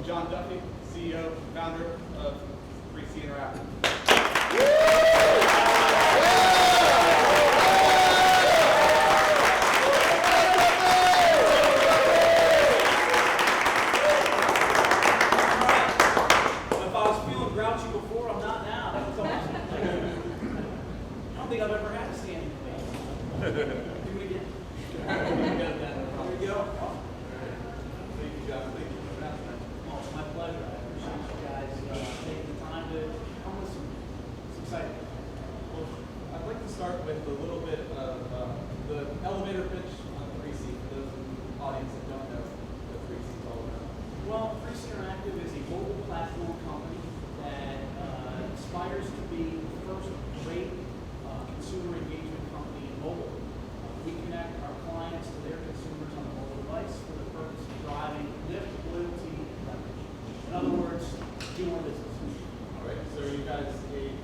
John Duffy, CEO, founder of 3Cinteractive. If I was feeling grouchy before, I'm not now. That was awesome. I don't think I've ever had a standing ovation. Do it again. There we go. Thank you, John. Thank you for having us. Oh, it's my pleasure. I appreciate you guys taking the time to come listen. It's exciting. Well, I'd like to start with a little bit of the elevator pitch on 3C for those in the audience that don't know what 3C is all about. Well, 3Cinteractive is a mobile platform company that aspires to be the first great consumer engagement company in mobile. We connect our clients to their consumers on a mobile device for the purpose of driving lift, loyalty, and leverage. In other words, do more business. All right, so are you guys a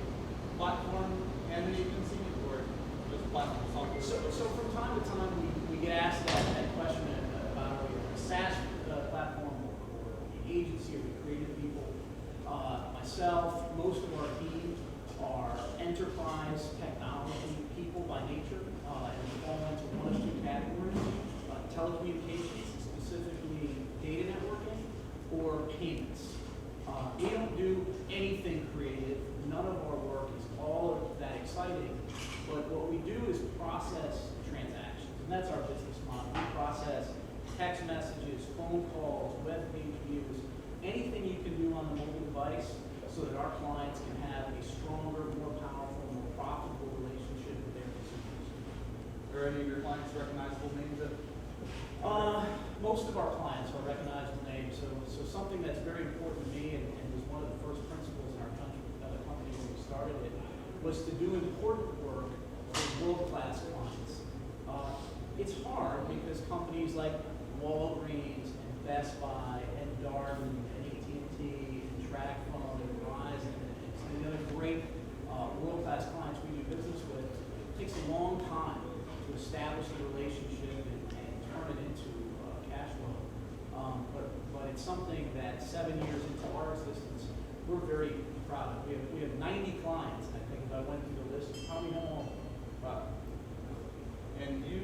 platform and an agency, or just platform software? So from time to time, we get asked that question about are we a SaaS platform or an agency, or we creative people. Myself, most of our team are enterprise technology people by nature, and we fall into one of two categories: telecommunications, specifically data networking, or payments. We don't do anything creative. None of our work is all of that exciting. But what we do is process transactions, and that's our business model. We process text messages, phone calls, web page views, anything you can do on the mobile device so that our clients can have a stronger, more powerful, more profitable relationship with their consumers. Are any of your clients recognizable names? Most of our clients are recognizable names, so something that's very important to me and was one of the first principles in our company when we started it was to do important work with world-class clients. It's hard because companies like Walgreens and Best Buy and Darden and AT&T and TracFone and Verizon and the other great world-class clients we do business with, it takes a long time to establish a relationship and turn it into cash flow. But it's something that 7 years into our existence, we're very proud of. We have 90 clients, and I think if I went through the list, you probably know all of them. Wow. And you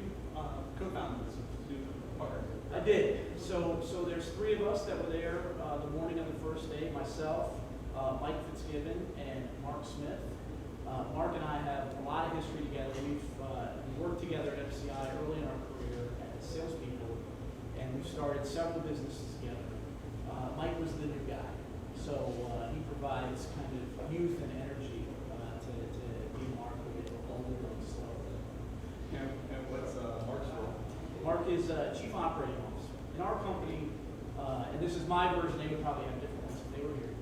co-founded this with two partners. I did. So there's three of us that were there the morning of the first day. Myself, Mike Fitzgibbon, and Mark Smith. Mark and I have a lot of history together. We've worked together at FCI early in our career as salespeople, and we've started several businesses together. Mike was the new guy, so he provides kind of youth and energy to be Mark a bit older and slow. And what's Mark's role? Mark is Chief Operating Officer. In our company, and this is my version, they would probably have different ones if they were here.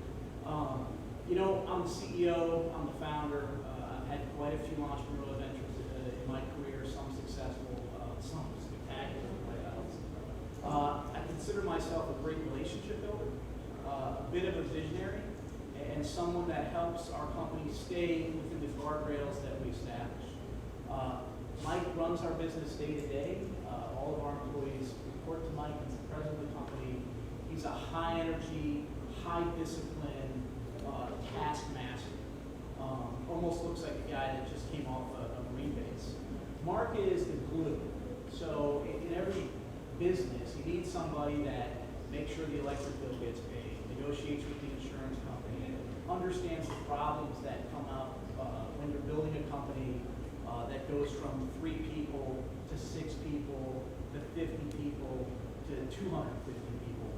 I'm the CEO, I'm the founder. I've had quite a few entrepreneurial ventures in my career, some successful, some spectacular, quite else. I consider myself a great relationship builder, a bit of a visionary, and someone that helps our company stay within the guardrails that we established. Mike runs our business day to day. All of our employees report to Mike. He's the president of the company. He's a high energy, high discipline taskmaster. Almost looks like a guy that just came off a Marine base. Mark is the glue. So in every business, you need somebody that makes sure the electric bill gets paid, negotiates with the insurance company, and understands the problems that come up when you're building a company that goes from 3 people to 6 people to 50 people to 250 people.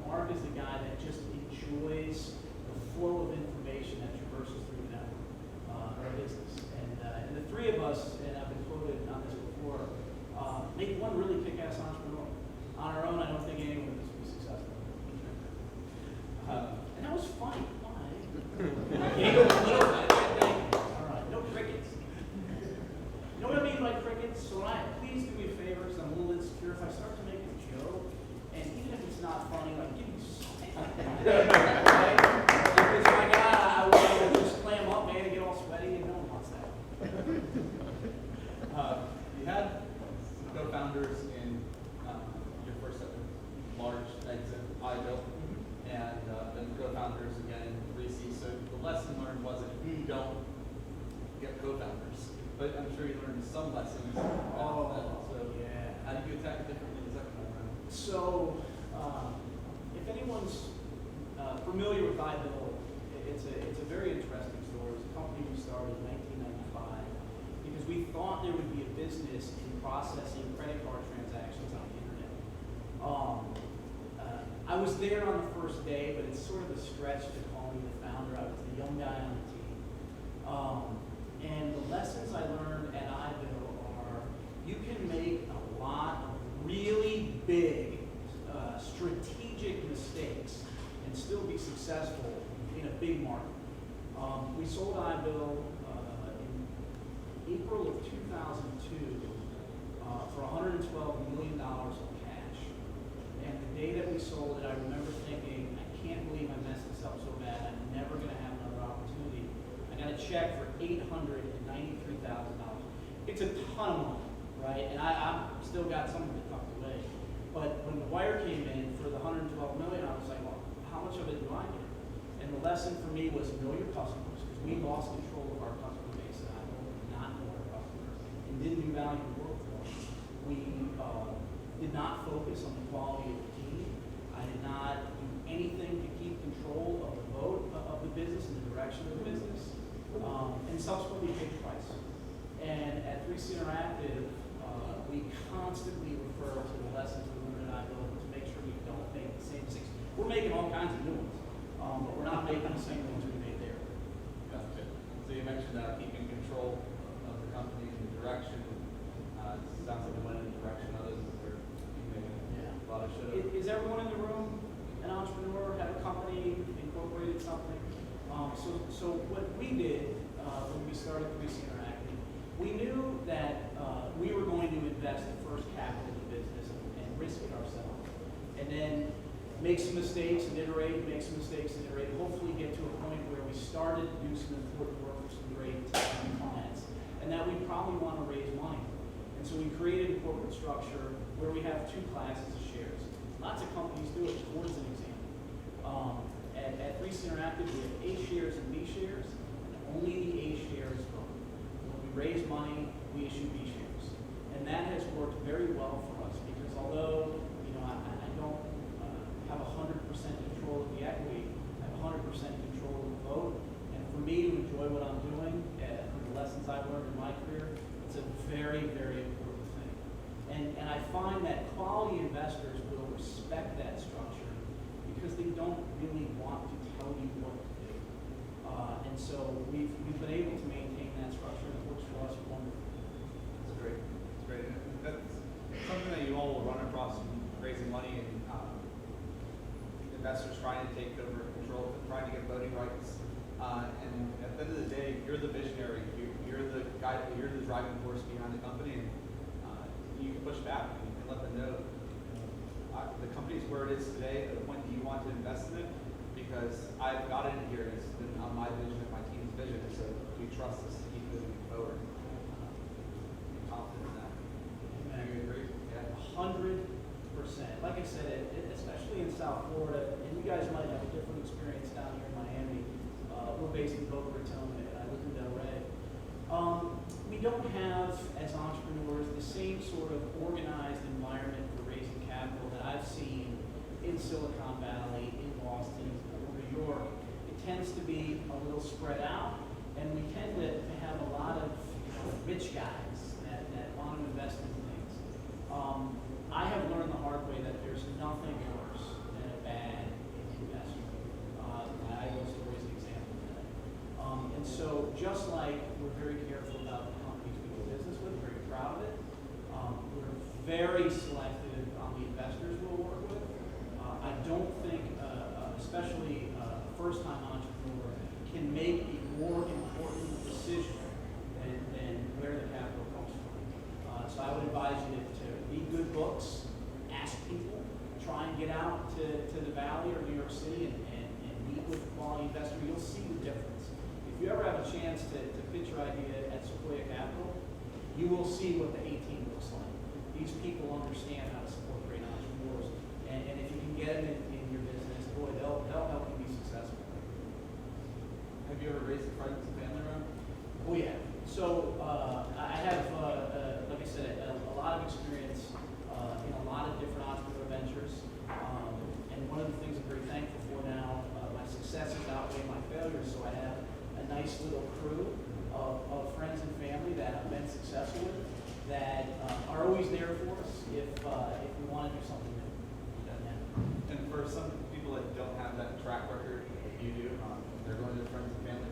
Mark is the guy that just enjoys the flow of information that traverses through the network, our business. And the three of us, and I've been quoted on this before, make one really kick-ass entrepreneur. On our own, I don't think anyone would be successful. And that was funny. Why? Can't go a little bit. All right, no crickets. You know what I mean by crickets? So please do me a favor, because I'm a little insecure. If I start to make a joke, and even if it's not funny, like give me something. Right? Because my God, I will just clam up, man, and get all sweaty, and no one wants that. You had some co-founders in your first large exit, I built, business in processing credit card transactions on the internet. I was there on the first day, but it's sort of a stretch to call me the founder. I was the young guy on the team. And the lessons I learned at iBill are you can make a lot of really big strategic mistakes and still be successful in a big market. We sold iBill in April of 2002 for $112 million of cash. And the day that we sold it, I remember thinking, I can't believe I messed this up so bad. I'm never going to have another opportunity. I got a check for $893,000. It's a ton of money, right? And I've still got some of it tucked away. But when the wire came in for the $112 million, I was like, well, how much of it do I get? And the lesson for me was know your customers, because we lost control of our customer base, and I did not know our customers and didn't do value work for them. We did not focus on the quality of the team. I did not do anything to keep control of the vote of the business and the direction of the business, and subsequently paid the price. And at 3Cinteractive, we constantly refer to the lessons we learned at iBill to make sure we don't make the same mistakes. We're making all kinds of new ones, but we're not making the same ones we made there. Gotcha. So you mentioned keeping control of the company and the direction. It sounds like it went in the direction others were making a lot of shit. Is everyone in the room an entrepreneur, had a company, incorporated something? So what we did when we started 3Cinteractive, we knew that we were going to invest the first capital in the business and risk it ourselves. And then make some mistakes and iterate, make some mistakes and iterate, hopefully get to a point where we started to do some important work for some great clients, and that we probably want to raise money. And so we created a corporate structure where we have two classes of shares. Lots of companies do it. Ford's an example. At 3Cinteractive, we have A shares and B shares, and only the A shares vote. When we raise money, we issue B shares. And that has worked very well for us, because although I don't have 100% control of the equity, I have 100% control of the vote. And for me to enjoy what I'm doing, from the lessons I've learned in my career, it's a very, very important thing. And I find that quality investors will respect that structure because they don't really want to tell you what to do. And so we've been able to maintain that structure, and it works for us wonderfully. That's great. That's great. That's something that you all will run across in raising money and investors trying to take over control, trying to get voting rights. And at the end of the day, you're the visionary. You're the guy. You're the driving force behind the company, and you can push back and you can let them know the company's where it is today, at the point that you want to invest in it, because I've got it in here. It's been on my vision and my team's vision, so we trust us to keep moving forward. I'm confident in that. Amen. Do you agree? Yeah. 100%. Like I said, especially in South Florida, and you guys might have a different experience down here in Miami. We're based in Boca Raton, and I live in Delray. We don't have, as entrepreneurs, the same sort of organized environment for raising capital that I've seen in Silicon Valley, in Boston, or New York. It tends to be a little spread out, and we tend to have a lot of rich guys that want to invest in things. I have learned the hard way that there's nothing worse than a bad investor. I will story is an example of that. And so just like we're very careful about the companies we do business with, very proud of it, we're very selective on the investors we'll work with. I don't think, especially a first-time entrepreneur, can make a more important decision than where the capital comes from. So I would advise you to read good books, ask people, try and get out to the Valley or New York City and meet with a quality investor. You'll see the difference. If you ever have a chance to pitch your idea at Sequoia Capital, you will see what the A-team looks like. These people understand how to support great entrepreneurs, and if you can get them in your business, boy, they'll help you be successful. Have you ever raised a friends and family round? Oh yeah. So I have, like I said, a lot of experience in a lot of different entrepreneur ventures, and one of the things I'm very thankful for now, my successes outweigh my failures, so I have a nice little crew of friends and family that I've been successful with. that are always there for us if we want to do something new. And for some people that don't have that track record that you do, they're going to friends and family.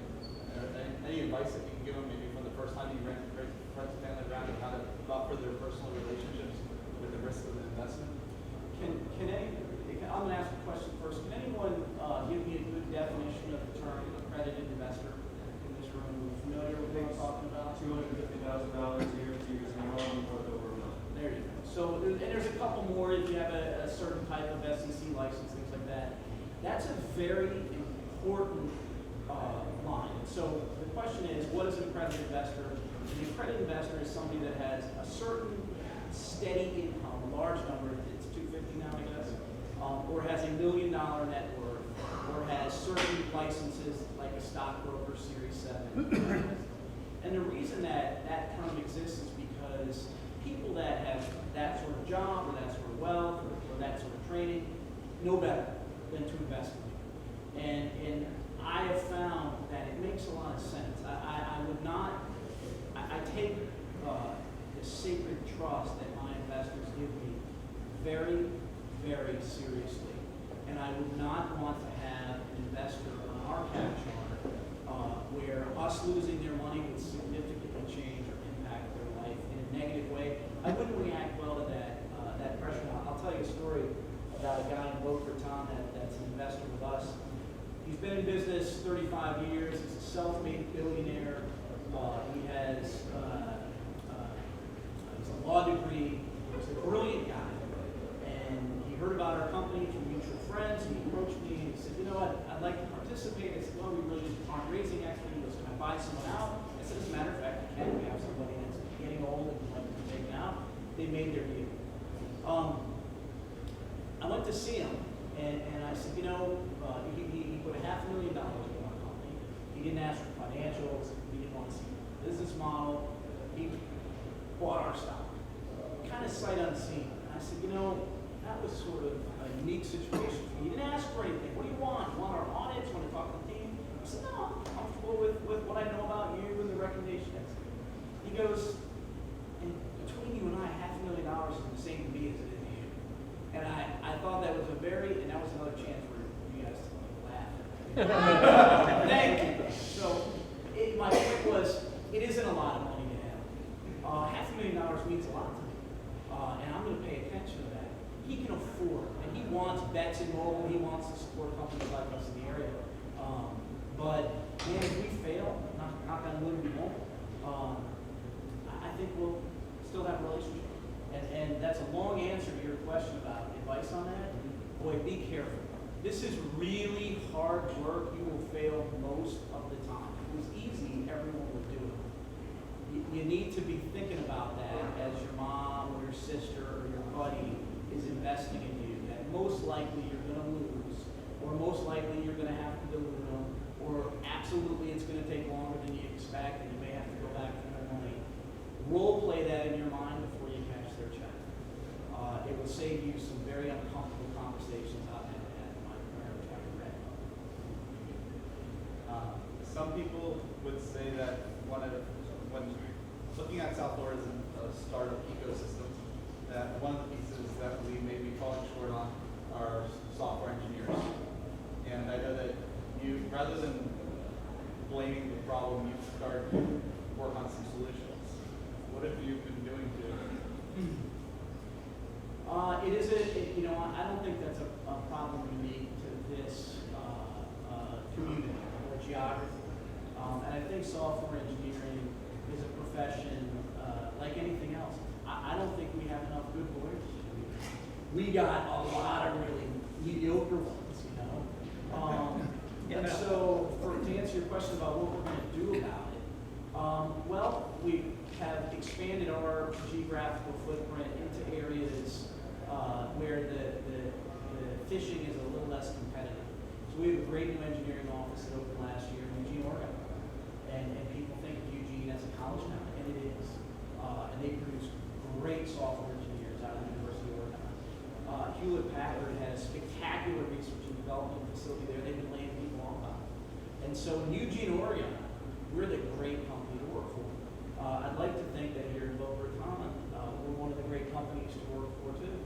Any advice that you can give them, maybe from the first time you ran friends and family around, and how to buffer their personal relationships with the risk of the investment? I'm going to ask a question first. Can anyone give me a good definition of the term accredited investor in this room? Are you familiar with what I'm talking about? $250,000 a year, 2 years in a row, and put over a million. There you go. So, there's a couple more if you have a certain type of SEC license, things like that. That's a very important line. So the question is, what is an accredited investor? An accredited investor is somebody that has a certain steady income, a large number, it's 250 now, I guess, or has $1 million net worth, or has certain licenses like a stockbroker, Series 7. And the reason that term exists is because people that have that sort of job, or that sort of wealth, or that sort of training, know better than to invest in. And I have found that it makes a lot of sense. I would not, I take the sacred trust that my investors give me very, very seriously. And I would not want to have an investor on our cap chart where us losing their money would significantly change or impact their life in a negative way. I wouldn't react well to that pressure. I'll tell you a story about a guy in Boca Raton that's an investor with us. He's been in business 35 years. He's a self-made billionaire. He has he's a law degree. He's a brilliant guy. And he heard about our company from mutual friends. He approached me and he said, you know what, I'd like to participate. I said, well, we really aren't raising equity. He goes, can I buy someone out? I said, as a matter of fact, you can. We have somebody that's getting old and would like to be taken out. They made their deal. I went to see him, and I said, you know, he put $500,000 into our company. He didn't ask for financials. He didn't want to see the business model. He bought our stock, kind of sight unseen. And I said, you know, that was sort of a unique situation for me. He didn't ask for anything. What do you want? You want our audits? Want to talk to the team? I said, no, I'm comfortable with what I know about you and the recommendations. He goes, and between you and I, $500,000 is the same to me as it is to you. And I thought that was and that was another chance for you guys to laugh. Thank you. So my point was, it isn't a lot of money to have. $500,000 means a lot to me. And I'm going to pay attention to that. He can afford, and he wants bets in mobile. He wants to support companies like us in the area. But man, if we fail, knock on wood, we won't. I think we'll still have a relationship. And that's a long answer to your question about advice on that. Boy, be careful. This is really hard work. You will fail most of the time. If it was easy, everyone would do it. You need to be thinking about that as your mom or your sister or your buddy is investing in you, that most likely you're going to lose, or most likely you're going to have to dilute them, or absolutely it's going to take longer than you expect and you may have to go back for more money. Role play that in your mind before you catch their check. It will save you some very uncomfortable conversations I've had in my career, which I regret. Some people would say that when looking at South Florida's startup ecosystem, that one of the pieces that we may be falling short on are software engineers. And I know that you, rather than blaming the problem, you've started to work on some solutions. What have you been doing to? I don't think that's a problem unique to this community or geography. And I think software engineering is a profession like anything else. I don't think we have enough good lawyers. We got a lot of really mediocre ones, you know. And so, to answer your question about what we're going to do about it, well, we have expanded our geographical footprint into areas where the fishing is a little less competitive. So we have a great new engineering office that opened last year in Eugene, Oregon. And people think of Eugene as a college town, and it is. And they produce great software engineers out of the University of Oregon. Hewlett-Packard has spectacular research and development facility there. They've been laying people off. And so in Eugene, Oregon, we're the great company to work for. I'd like to think that here in Boca Raton, we're one of the great companies to work for too.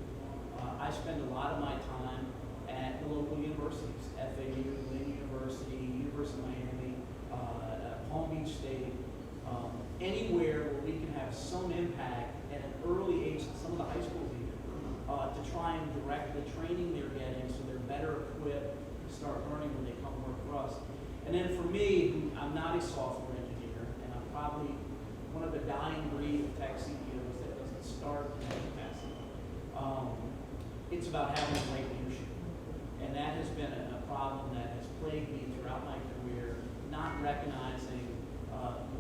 I spend a lot of my time at the local universities, FAU, Lynn University, University of Miami, Palm Beach State, anywhere where we can have some impact at an early age, some of the high schools even, to try and direct the training they're getting so they're better equipped to start learning when they come work for us. And then for me, I'm not a software engineer, and I'm probably one of the dying breed of tech CEOs that doesn't start in that capacity. It's about having great leadership. And that has been a problem that has plagued me throughout my career, not recognizing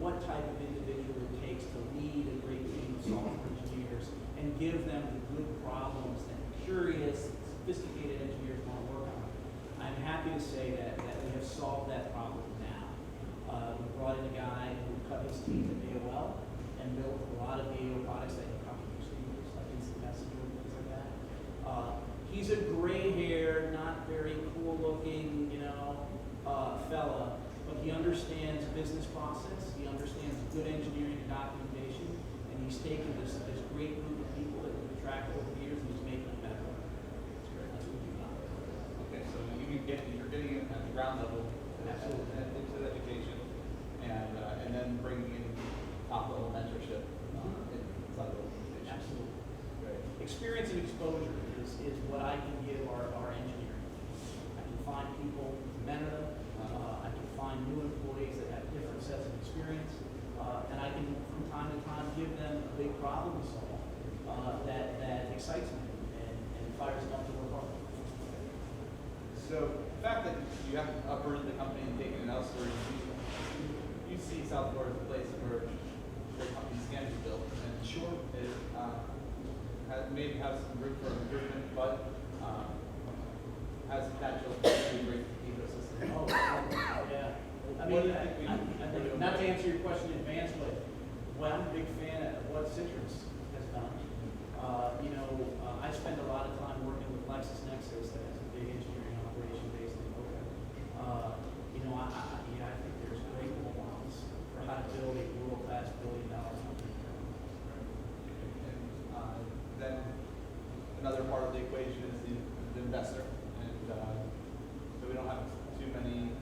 what type of individual it takes to lead a great team of software engineers and give them the good problems that curious, sophisticated engineers want to work on. I'm happy to say that we have solved that problem now. We brought in a guy who cut his teeth at AOL and built a lot of AOL products that you probably used to use, like instant messenger and things like that. He's a gray-haired, not very cool-looking, fella, but he understands business process. He understands good engineering and documentation, and he's taken this great group of people that we've attracted over the years and he's making them better. That's great. That's what we've done. Okay, so you're getting it at the ground level, Absolutely. into the education, and then bringing in top level mentorship inside the organization. Absolutely. Great. Experience and exposure is what I can give our engineering. I can find people to mentor them. I can find new employees that have different sets of experience. And I can, from time to time, give them a big problem to solve that excites me and fires them up to work hard. So the fact that you have uprooted the company and taken it elsewhere, you see South Florida as a place where companies can be built, and sure, it maybe has some room for improvement, but has potential to be a great ecosystem. Oh, yeah. I What do mean, you think I we're think, doing not to right? answer your question in advance, but well, I'm a big fan of what Citrus has done. I spend a lot of time working with LexisNexis that has a big engineering operation based in Boca. I think there's great models for how to build a world-class billion-dollar company. And then another part of the equation is the investor, and so we don't have too many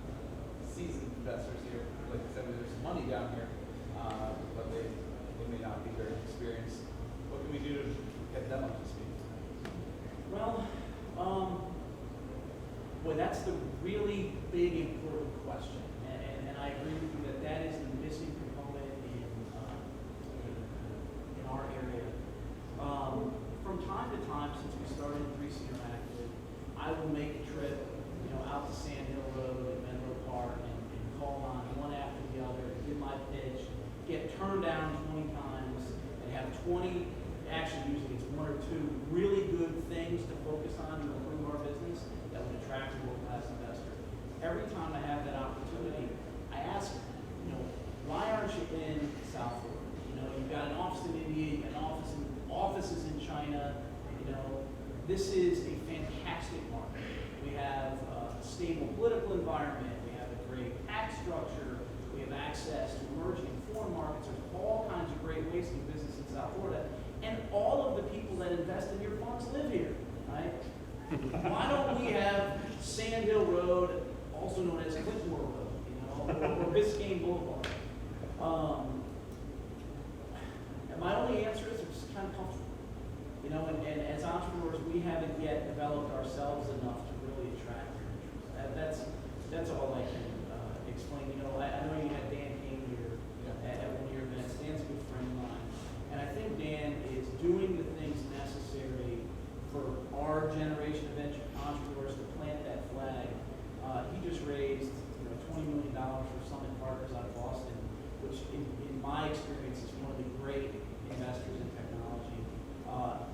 seasoned investors here. Like I said, there's some money down here, but they may not be very experienced. What can we do to get them up to speed? Well, boy, that's the really big, important question, and I agree with you that is the missing component in our area. From time to time, since we started 3Cinteractive, I will make a trip, out to Sand Hill Road and Menlo Park and call on one after the other, give my pitch, get turned down 20 times, and have 20. Actually, usually it's one or two really good things to focus on to improve our business that would attract a world-class investor. Every time I have that opportunity, I ask, why aren't you in South Florida? You've got an office in India, you've got offices in China. This is a fantastic market. We have a stable political environment. We have a great tax structure. We have access to emerging foreign markets. There's all kinds of great ways to do business in South Florida. And all of the people that invest in your funds live here, right? Why don't we have Sand Hill Road, also known as Clintmore Road, or Biscayne Boulevard? And my only answer is it's kind of comfortable. And as entrepreneurs, we haven't yet developed ourselves enough to really attract your interest. That's all I can explain. I know you had Dan King here at one of your events. Dan's a good friend of mine. And I think Dan is doing the things necessary for our generation of entrepreneurs to plant that flag. He just raised $20 million for Summit Partners out of Boston, which in my experience is one of the great investors in technology.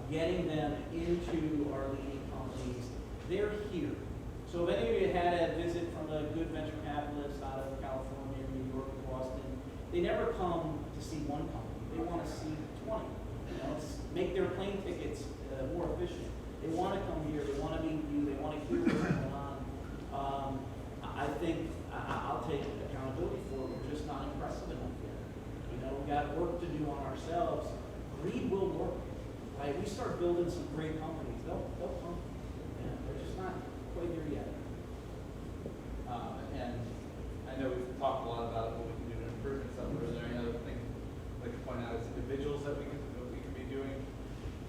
Getting them into our leading companies, they're here. So if any of you had a visit from a good venture capitalist out of California, New York, Boston, they never come to see one company. They want to see 20. Make their plane tickets more efficient. They want to come here. They want to meet you. They want to hear what's going on. I think I'll take accountability for it. We're just not impressive enough yet. we got work to do on ourselves. Greed will work, right? We start building some great companies. They'll come. Yeah, they're just not quite there yet. And I know we've talked a lot about what we can do to improve and stuff, but are there any other things I'd like to point out as individuals that we can be doing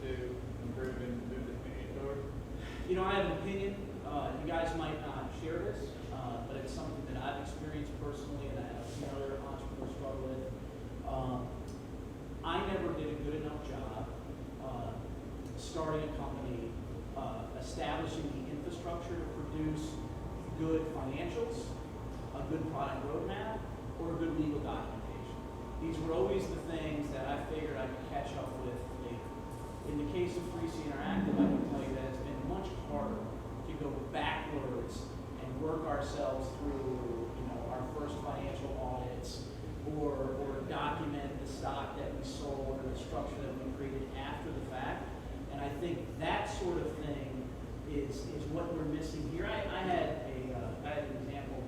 to improve and move the community forward? You know, I have an opinion. You guys might not share this, but it's something that I've experienced personally and I have seen other entrepreneurs struggle with. I never did a good enough job starting a company, establishing the infrastructure to produce good financials, a good product roadmap, or a good legal documentation. These were always the things that I figured I could catch up with later. In the case of 3Cinteractive, I can tell you that it's been much harder to go backwards and work ourselves through, our first financial audits, or document the stock that we sold or the structure that we created after the fact. And I think that sort of thing is what we're missing here. I had an example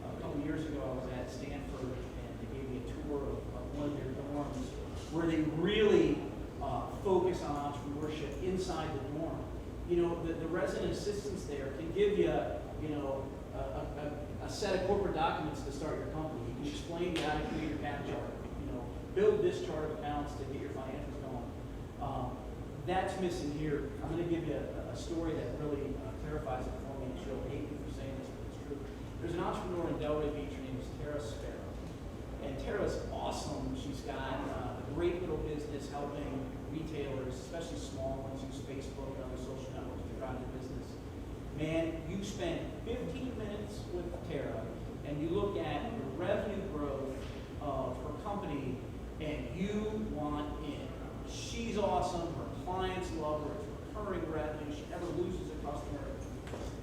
a couple years ago. I was at Stanford and they gave me a tour of one of their dorms where they really focus on entrepreneurship inside the dorm. The resident assistants there can give you, a set of corporate documents to start your company. You can explain how to create your account chart, build this chart of accounts to get your financials going. That's missing here. I'm going to give you a story that really clarifies it for me, and she'll hate me for saying this, but it's true. There's an entrepreneur in Delray Beach. Her name is Tara Sparrow. And Tara's awesome. She's got a great little business helping retailers, especially small ones, use Facebook and other social networks to drive their business. Man, you spend 15 minutes with Tara, and you look at the revenue growth of her company, and you want in. She's awesome. Her clients love her. It's recurring revenue. She never loses a customer,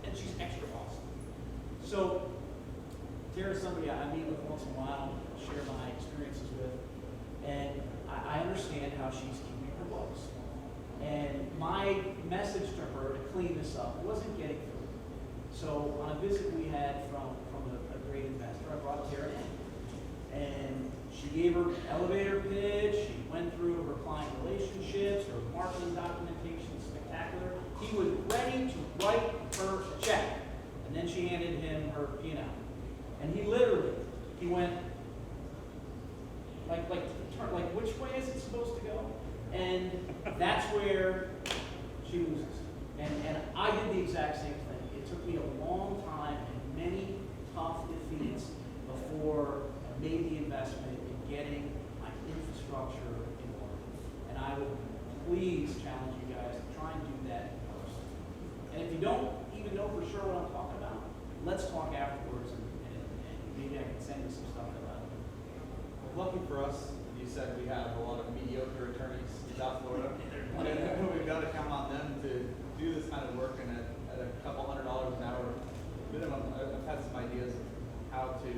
and she's extra awesome. So Tara's somebody I meet with once in a while, share my experiences with, and I understand how she's keeping her books. And my message to her to clean this up wasn't getting through. So on a visit we had from a great investor, I brought Tara in. And she gave her elevator pitch, she went through her client relationships, her marketing documentation, spectacular. He was ready to write her a check. And then she handed him her P&L. And he went, like which way is it supposed to go? And that's where she loses. And I did the exact same thing. It took me a long time and many tough defeats before I made the investment in getting my infrastructure in order. And I would please challenge you guys to try and do that first. And if you don't even know for sure what I'm talking about, let's talk afterwards and maybe I can send you some stuff about it. Lucky for us, you said we have a lot of mediocre attorneys in South Florida. And we've got to count on them to do this kind of work, and at a couple $100 an hour minimum, I've had some ideas of how to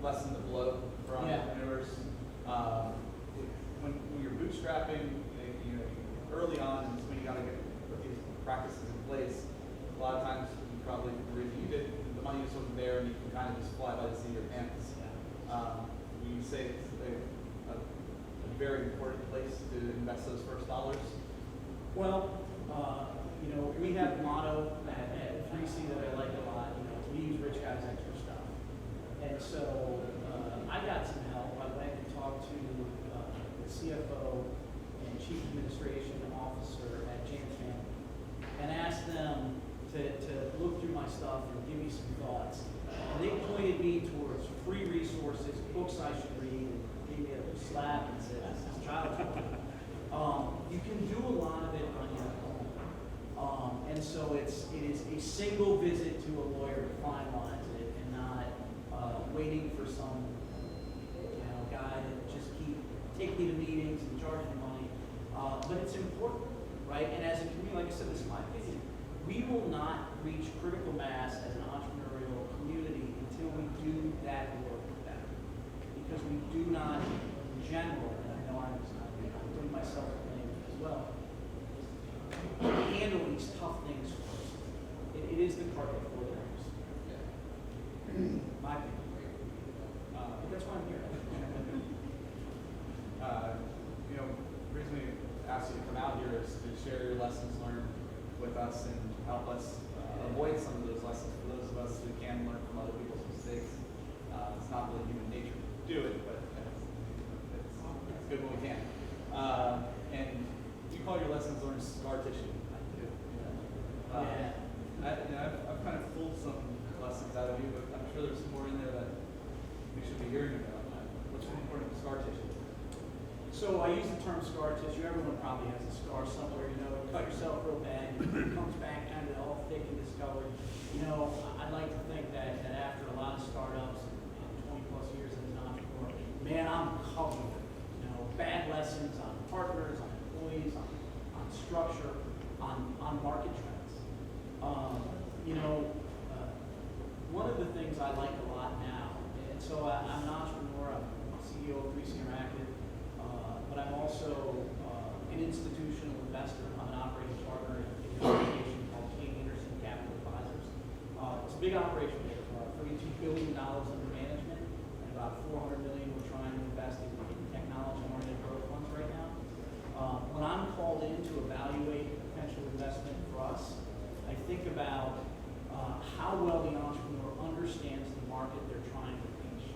lessen the blow for entrepreneurs. When you're bootstrapping, early on, and when you got to put these practices in place, a lot of times you probably reviewed it, the money just wasn't there, and you can kind of just fly by the seat of your pants. You say it's a very important place to invest those first dollars? Well, we have a motto at 3C that I like a lot. We use rich guys extra stuff. And so I got some help. I went and talked to the CFO and Chief Administration Officer at James Family and asked them to look through my stuff and give me some thoughts. And they pointed me towards free resources, books I should read, and gave me a slap and said, "This is child's play." You can do a lot of it on your own. And so it is a single visit to a lawyer to finalize it, and not waiting for some guy to just take me to meetings and charge me money. But it's important, right? And as a community, like I said, this is my opinion, we will not reach critical mass as an entrepreneurial community until we do that work better. Because we do not, in general, and I know I'm putting myself to blame as well, handle these tough things first. It is the cart before the horse. My opinion. But that's why I'm here. share your lessons learned with us and help us avoid some of those lessons for those of us who can learn from other people's mistakes. It's not really human nature to do it, but it's good when we can. And you call your lessons learned scar tissue. I do. I've kind of pulled some lessons out of you, but I'm sure there's some more in there that we should be hearing about. What's the importance of scar tissue? So I use the term scar tissue. Everyone probably has a scar somewhere. You cut yourself real bad, it comes back kind of all thick and discolored. I'd like to think that after a lot of startups and 20 plus years as an entrepreneur, man, I'm covered. Bad lessons on partners, on employees, on structure, on market trends. One of the things I like a lot now, and so I'm an entrepreneur, I'm CEO of 3Cinteractive, but I'm also an institutional investor. I'm an operating partner in an organization called Capital Advisors. It's a big operation. We have $32 billion under management and about $400 million we're trying to invest in technology-oriented growth funds right now. When I'm called in to evaluate potential investment for us, I think about how well the entrepreneur understands the market they're trying to reach.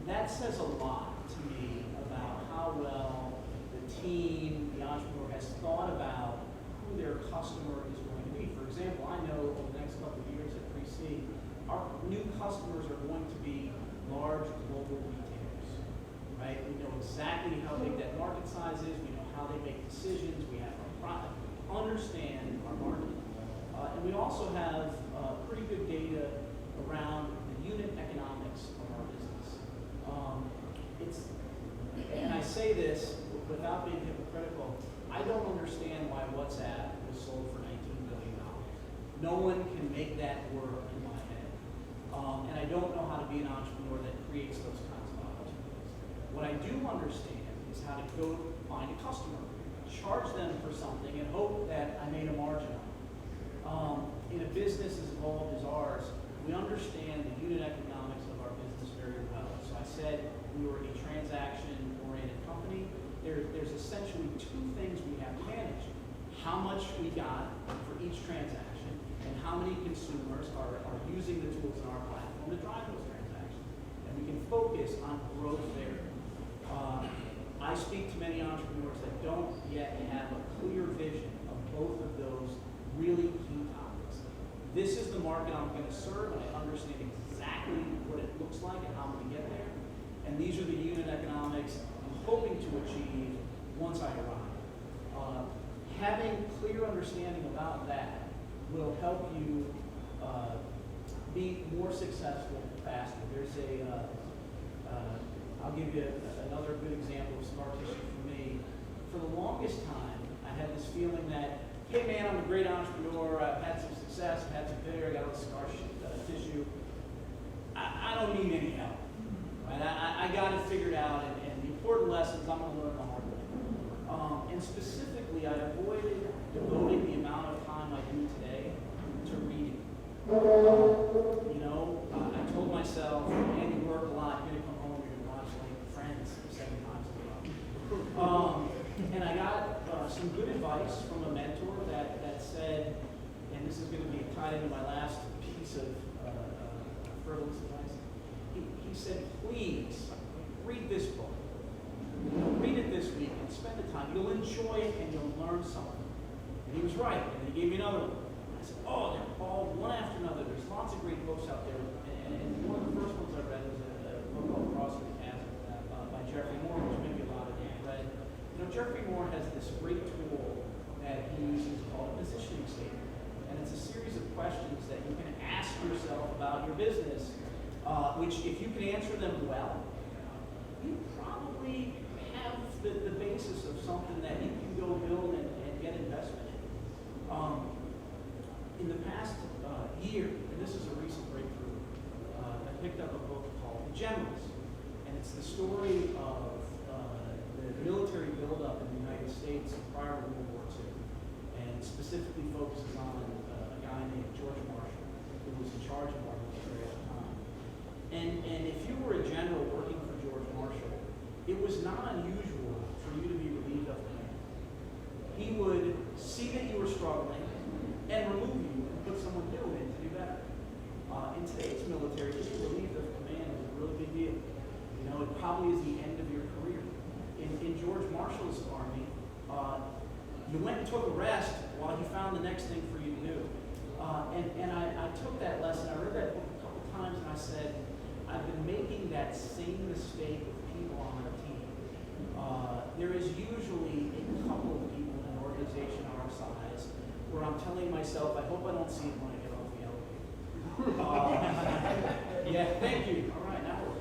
That says a lot to me about how well the team, the entrepreneur, has thought about who their customer is going to be. For example, I know over the next couple of years at 3C, our new customers are going to be large global retailers, right? We know exactly how big that market size is. We know how they make decisions. We have our product. Understand our market. And we also have pretty good data around the unit economics of our business. And I say this without being hypocritical, I don't understand why WhatsApp was sold for $19 billion. No one can make that work in my head. And I don't know how to be an entrepreneur that creates those kinds of opportunities. What I do understand is how to go find a customer, charge them for something, and hope that I made a margin on it. In a business as evolved as ours, we understand the unit economics of our business very well. So I said we were a transaction-oriented company. There's essentially two things we have to manage. How much we got for each transaction, and how many consumers are using the tools in our platform to drive those transactions. And we can focus on growth there. I speak to many entrepreneurs that don't yet have a clear vision of both of those really key topics. This is the market I'm going to serve, and I understand exactly what it looks like and how we get there. And these are the unit economics I'm hoping to achieve once I arrive. Having clear understanding about that will help you be more successful faster. There's I'll give you another good example of scar tissue for me. For the longest time, I had this feeling that, hey man, I'm a great entrepreneur, I've had some success, I've had some failure, I got all this scar tissue. I don't need any help. Right? I got it figured out, and the important lessons I'm going to learn the hard way. And specifically, I avoided devoting the amount of time I do today to reading. I told myself, man, you work a lot, you're going to come home, you're going to watch like Friends 7 times a week. And I got some good advice from a mentor that said, and this is going to be tied into my last piece of frivolous advice. He said, please read this book. Read it this week and spend the time. You'll enjoy it and you'll learn something. And he was right. And he gave me another one. I said, oh, they're all one after another. There's lots of great books out there. And one of the first ones I read was a book called Crossing the Chasm by Jeffrey Moore, which maybe a lot of you have read. Jeffrey Moore has this great tool that he uses called a positioning statement. And it's a series of questions that you can ask yourself about your business, which if you can answer them well, you probably have the basis of something that you can go build and get investment in. In the past year, and this is a recent breakthrough, I picked up a book called The Generals. And it's the story of the military buildup in the United States prior to World War II. And specifically focuses on a guy named George Marshall, who was in charge of our military at the time. And if you were a general working for George Marshall, it was not unusual for you to be relieved of command. see that you were struggling, and remove you and put someone new in to do better. In today's military, just relief of command is a really big deal. You know, it probably is the end of your career. In George Marshall's army, you went and took a rest while you found the next thing for you to do. And I took that lesson. I read that book a couple times, and I said, I've been making that same mistake with people on our team. There is usually a couple of people in an organization our size where I'm telling myself, I hope I don't see them when I get off the elevator. Yeah, thank you. All right, now we're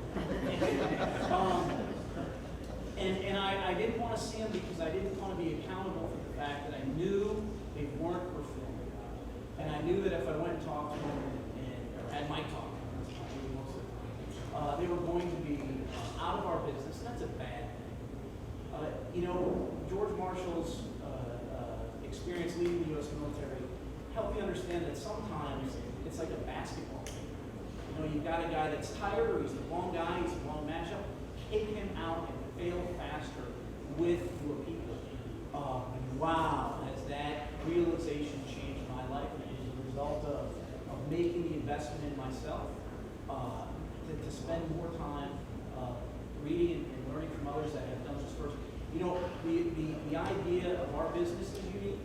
and I didn't want to see them because I didn't want to be accountable for the fact that I knew they weren't performing. And I knew that if I went and talked to them or had my talk, they were going to be out of our business, and that's a bad thing. You know, George Marshall's experience leading the U.S. military helped me understand that sometimes it's like a basketball game. You know, you've got a guy that's tired, or he's the wrong guy, he's the wrong matchup. Take him out and fail faster with your people. Wow, has that realization changed my life, and as a result of making the investment in myself, to spend more time reading and learning from others that have done this first. You know, the idea of our business is unique.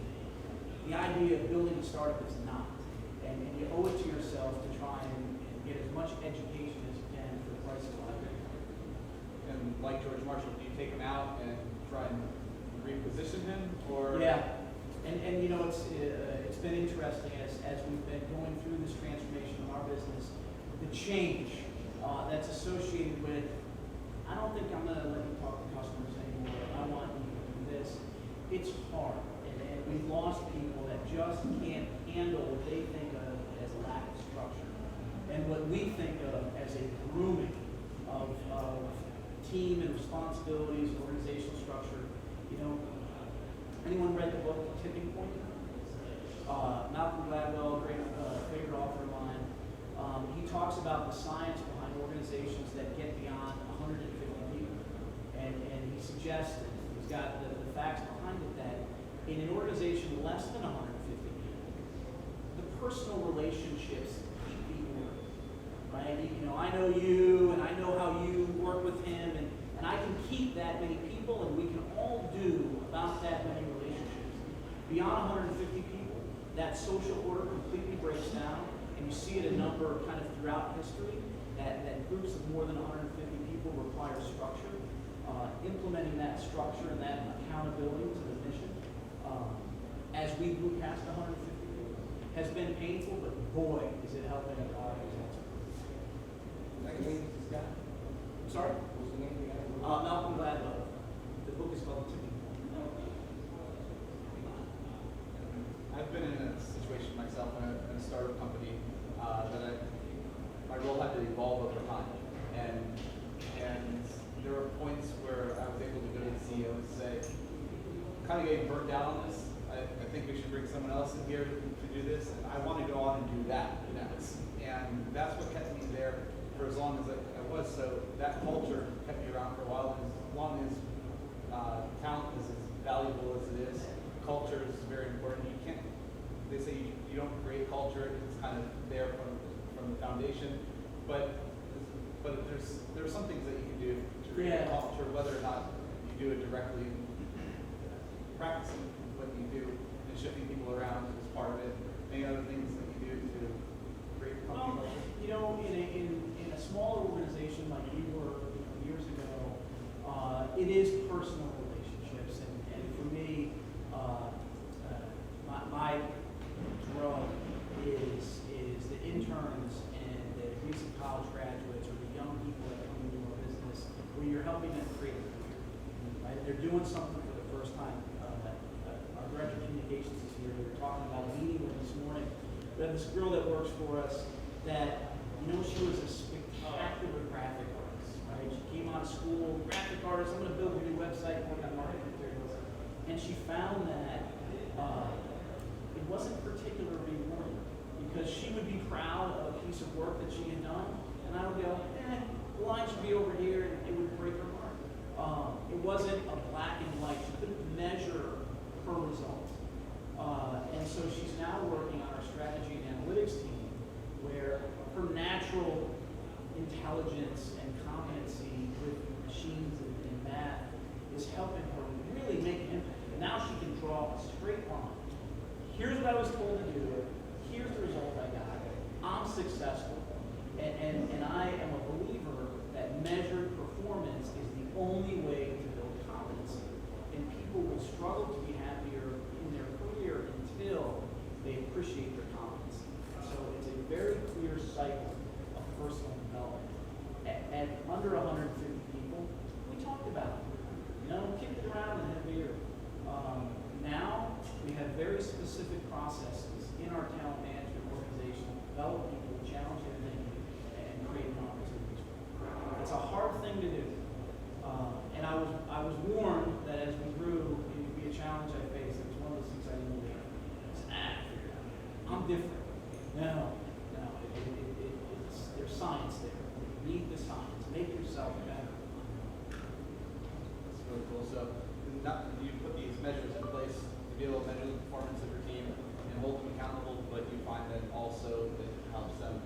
The idea of building a startup is not. And you owe it to yourself to try and get as much education as you can for the price of life. And like George Marshall, do you take him out and try and reposition him, or? Yeah, and you know, it's been interesting as we've been going through this transformation of our business, the change that's associated with, I don't think I'm going to let you talk to customers anymore. I want you to do this. It's hard, and we've lost people that just can't handle what they think of as a lack of structure, and what we think of as a grooming of team and responsibilities, organizational structure. You know, anyone read the book Tipping Point? Malcolm Gladwell, great favorite author of mine. He talks about the science behind organizations that get beyond 150 people, and he suggests, he's got the facts behind it, that in an organization less than 150 people, the personal relationships keep people working, right? You know, I know you, and I know how you work with him, and I can keep that many people, and we can all do about that many relationships. Beyond 150 people, that social order completely breaks down, and you see it a number kind of throughout history, that groups of more than 150 people require structure. Implementing that structure and that accountability to the mission, as we move past 150 people, has been painful, but boy, is it helping our results. I'm sorry? What's the name of the guy? Malcolm Gladwell. The book is called Tipping Point. I've been in a situation myself in a startup company that my role had to evolve over time, and there were points where I was able to go to the CEO and say, kind of getting burnt out on this. I think we should bring someone else in here to do this, and I want to go on and do that next. And that's what kept me there for as long as I was. So that culture kept me around for a while. And as long as talent is as valuable as it is, culture is very important. You can't. They say you don't create culture; it's kind of there from the foundation. But there's some things that you can do to create a culture, whether or not you do it directly. Practicing what you do and shifting people around is part of it. Any other things that you do to create company culture? You know, in a small organization like we were years ago, it is personal relationships, and for me, my drug is the interns and the recent college graduates or the young people that come into our business, where you're helping them create a career. Right? They're doing something for the first time. Our director of communications is here. We were talking about meeting with this morning. We have this girl that works for us that, you know, she was a spectacular graphic artist, right? She came out of school, graphic artist, I'm going to build a new website, work on marketing materials. And she found that it wasn't particularly rewarding, because she would be proud of a piece of work that she had done, and I would go, the line should be over here, and it would break her heart. It wasn't a black and white. She couldn't measure her results. she's now working on our strategy and analytics team, where her natural intelligence and competency with machines and math is helping her really make an impact. And now she can draw a straight line. Here's what I was told to do. Here's the result I got. I'm successful. And I am a believer that measured performance is the only way to build competency. And people will struggle to be happier in their career until they appreciate their competency. So it's a very clear cycle of personal development. At under 150 people, we talked about it. You know, kicked it around and had a beer. Now we have very specific processes in our talent management organization to develop people, challenge their thinking, and create opportunities. It's a hard thing to do. And I was warned that as we grew, it would be a challenge I faced. It was one of those things I didn't believe. I'm different. No. There's science there. Read the science. Make yourself better. That's really cool. So you put these measures in place to be able to measure the performance of your team and hold them accountable, but you find that also it helps them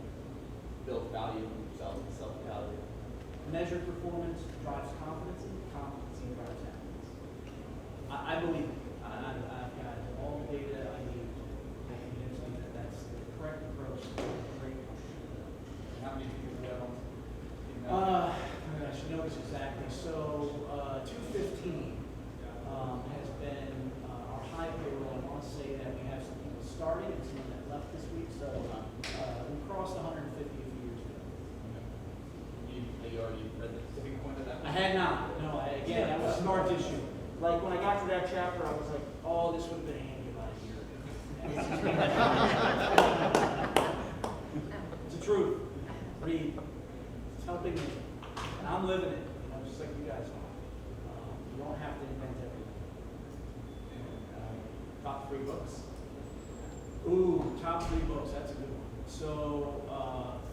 build value in themselves and self-value. Measured performance drives competency. Competency drives happiness. I believe it. I've got all the data I need to convince me that that's the correct approach to a great company. How many people do you have on? I should know this exactly. So 215 has been our high payroll. I want to say that we have some people starting and some that left this week. So we crossed 150 a few years ago. You already read the tipping point of that? I had not. No, again, that was a smart issue. Like when I got to that chapter, I was like, oh, this would have been handy about a year ago. It's the truth. Read. It's helping me. And I'm living it, just like you guys are. You don't have to invent everything. Top 3 books. Ooh, top 3 books. That's a good one. So,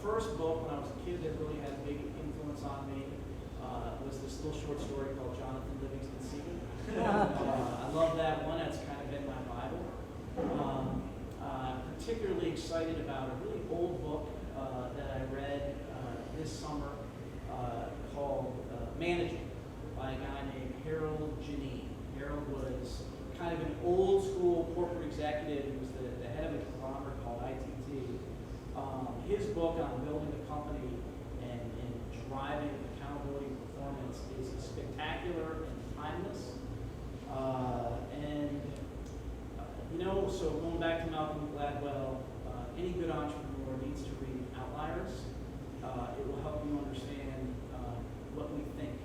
first book when I was a kid that really had a big influence on me was this little short story called Jonathan Livingston Seaman. I love that one. That's kind of been my Bible. I'm particularly excited about a really old book that I read this summer called Managing by a guy named Harold Janine. Harold was kind of an old school corporate executive. He was the head of a conglomerate called ITT. His book on building a company and driving accountability and performance is spectacular and timeless. So going back to Malcolm Gladwell, any good entrepreneur needs to read Outliers. It will help you understand what we think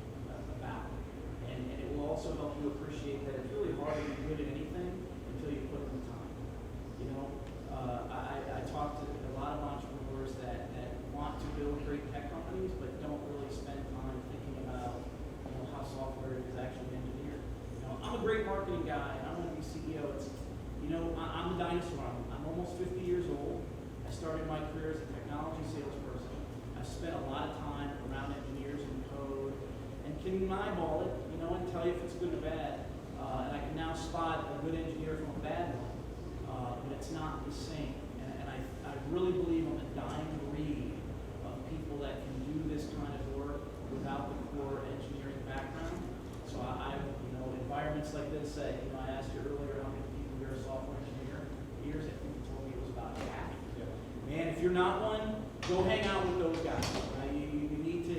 about. And it will also help you appreciate that it's really hard to be good at anything until you put in the time. I talk to a lot of entrepreneurs that want to build great tech companies, but don't really spend time thinking about how software is actually engineered. I'm a great marketing guy, and I want to be CEO. I'm a dinosaur. I'm almost 50 years old. I started my career as a technology salesperson. I've spent a lot of time around engineers and code, and can eyeball it, and tell you if it's good or bad. And I can now spot a good engineer from a bad one, but it's not the same. And I really believe I'm a dying breed of people that can do this kind of work without the core engineering background. So environments like this, I asked you earlier how many people here are software engineer. Years, I think you told me it was about half. Yeah. Man, if you're not one, go hang out with those guys. You need to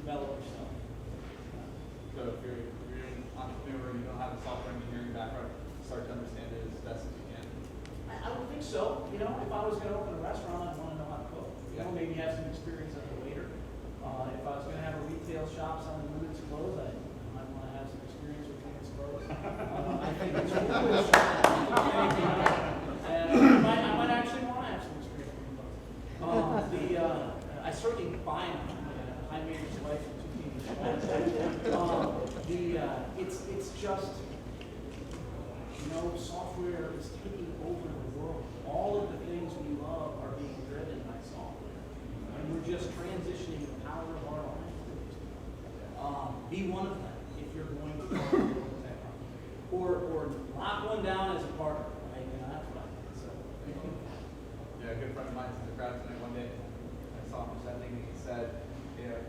develop yourself. So if you're an entrepreneur and you don't have a software engineering background, start to understand it as best as you can. I would think so. If I was going to open a restaurant, I'd want to know how to cook. Maybe have some experience as a waiter. If I was going to have a retail shop selling women's clothes, I might want to have some experience with women's clothes. I think it's foolish. And I might actually want to have some experience with clothes. I certainly buy them. I made his wife for 2 years. It's just, software is taking over the world. All of the things we love are being driven by software. And we're just transitioning the power of our lives to these people. Be one of them if you're going to build a tech company. Or lock one down as a partner, right? That's what I think. Yeah, a good friend of mine is a grad tonight. One day, I saw him presenting, and he said, "Yeah,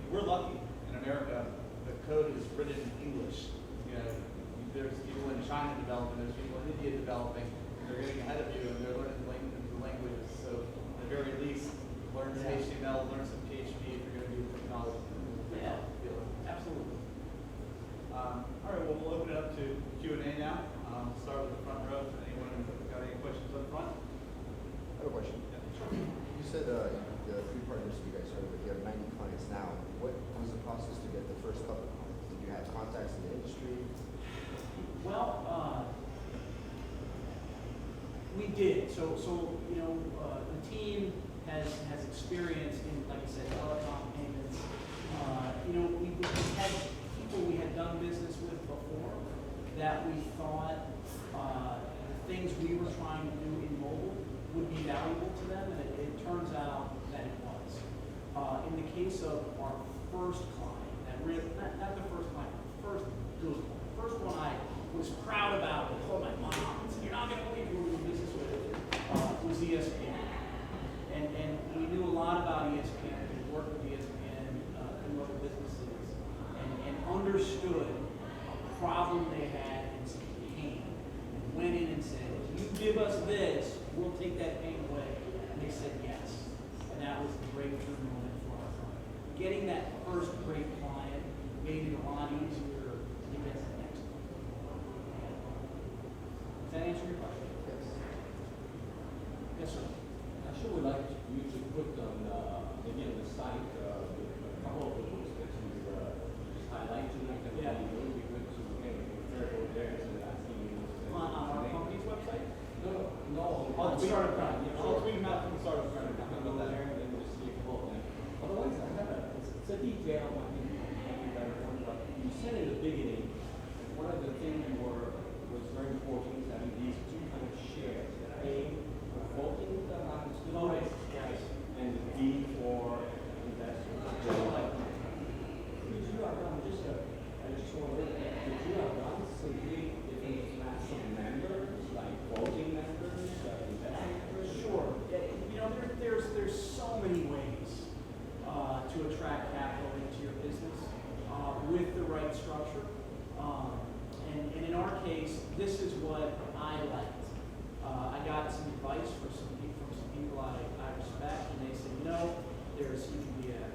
we're lucky in America. The code is written in English. You know, there's people in China developing, there's people in India developing, and they're getting ahead of you, and they're learning the languages. So, at the very least, learn some HTML, learn some PHP if you're going to do technology." Yeah, absolutely. All right, well, we'll open it up to Q&A now. Start with the front row. Anyone got any questions up front? I have a question. Yeah. You said the three partners you guys started with, you have 90 clients now. What was the process to get the first couple clients? Did you have contacts in the industry? Well, we did. So you know, the team has experience in, like I said, telecom payments. You know, we had people we had done business with before that we thought the things we were trying to do in mobile would be valuable to them, and it turns out that it was. In the case of our first client, not the first client, first good one, first one I was proud about, and told my mom, "You're not going to believe who we're doing business with," was ESPN. And we knew a lot about ESPN. We worked with ESPN in local businesses and understood a problem they had and some pain. And went in and said, "If you give us this, we'll take that pain away." And they said yes. And that was the breakthrough moment for our client. Getting that first great client made it a lot easier to get to the next one. Does that answer your question? Yes. Yes, sir. I sure would like you to put on, maybe on the site, a couple of those that you just highlight tonight. That would Yeah. be really good to refer over there instead of asking you. On our company's website? No. On the startup crowd. I'll tweet them out from the startup crowd. Go there and then just see a couple of them. Otherwise, I have it's a detail, I think, but you said in the beginning, one of the things was very important is having these two kind of shares, A for voting, Voting, yes. and the D for investors. Could you have done I just wonder, could you have done simply different class of members, like voting members, investment members? Sure. You know, there's so many ways to attract capital into your business with the right structure. And in our case, this is what I liked. I got some advice from some people I respect, and they said, you know, you can be an